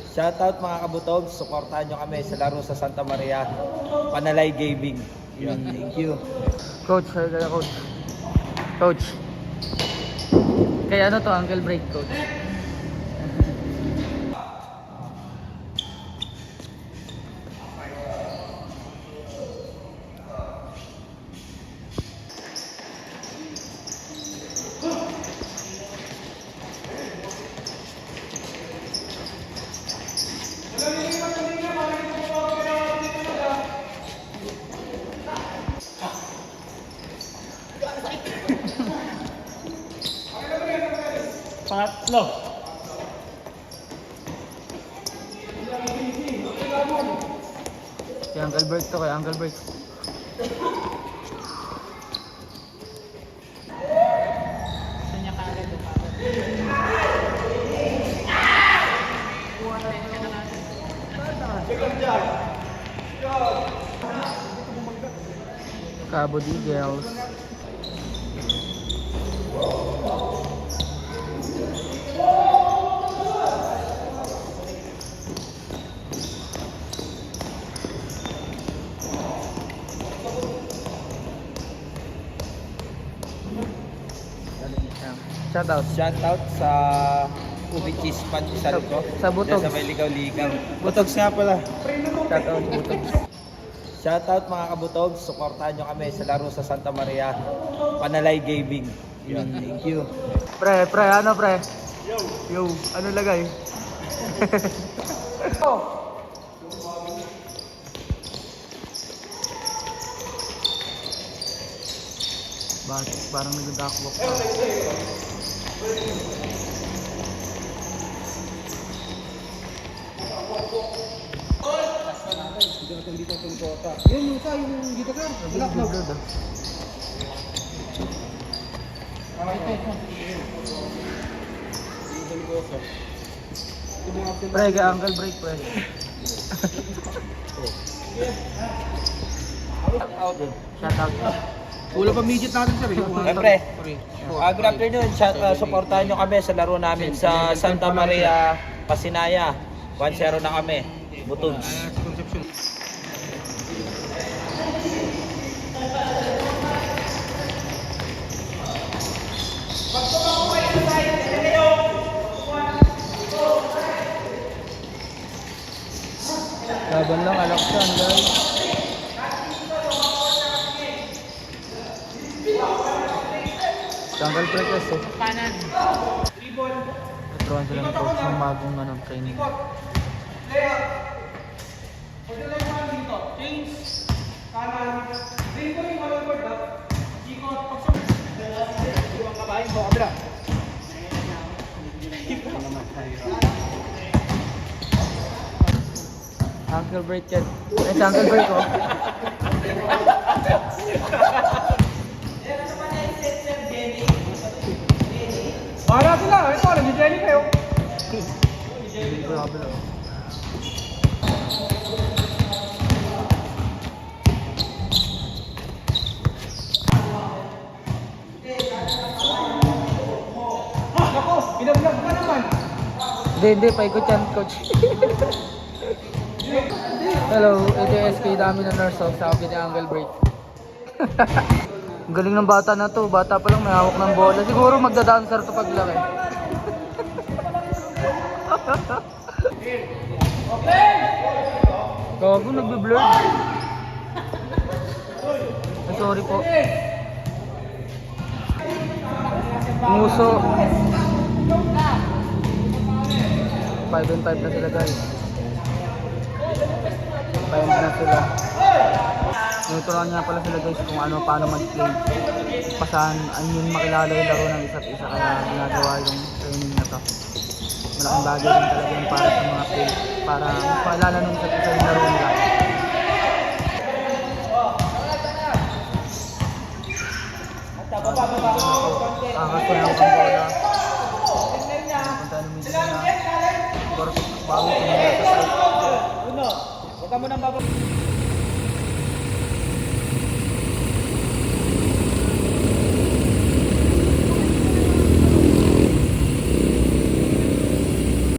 Shoutout mga kabutog, suportahan nyo kami sa laro sa Santa Maria, Panalay Gaming. Yun, thank you. Coach, sorry kaya coach. Coach. Kaya ano to, ankle break coach. Pangatlo. Kaya ankle break to, kaya ankle break. Cabo Digels. Shoutout. Shoutout sa Ubi Cheese Punch sa Lugo. Sa Butog. Sa may ligaw-ligaw. Butogs nga pala. Shoutout Butog. Shoutout mga kabutog, suportahan nyo kami sa laro sa Santa Maria, Panalay Gaming. Yun, thank you. Pre, ano pre? Yo, ano lagay? Bakit? Parang nagdadakwak pa. Yung dito ka. Wala na. Pre, kaya ankle break pre. Shoutout. Wala pa midget natin sir. Siyempre, good afternoon. Suportahan nyo kami sa laro namin sa Santa Maria, Pasinaya. 1-0 na kami. Butogs. Conception. Laban lang, Alaksan guys. Jungle break kasi. Kanan. Nagkaroon sila ng coach ng bagong training. Ankle break yan. Ay, ankle break oh. Para sila. Ito, nag-jelly kayo. Grabe lang. Ako, binablag ka naman. Hindi, paikot yan, coach. Hello, ito yung SK dami na nurse of sa akin yung angle break. Ang galing ng bata na to, bata pa lang may hawak ng bola. Siguro magda-dancer to paglaki. Gago, nagbe-blur. Ay, sorry po. Nguso. 5-5 na sila guys. 5 na sila. Tinuturuan niya pala sila guys kung paano mag-play. Pasan, yun makilala yung laro ng isa't isa kaya ginagawa yung training na to. Malaking bagay din talaga yung para sa mga play. Para makilala ng isa't isa yung laro nila. Kakasya ng bola. Punta ng media na. Pero bago ko nila sa side. Huwag ka mo nang bababa.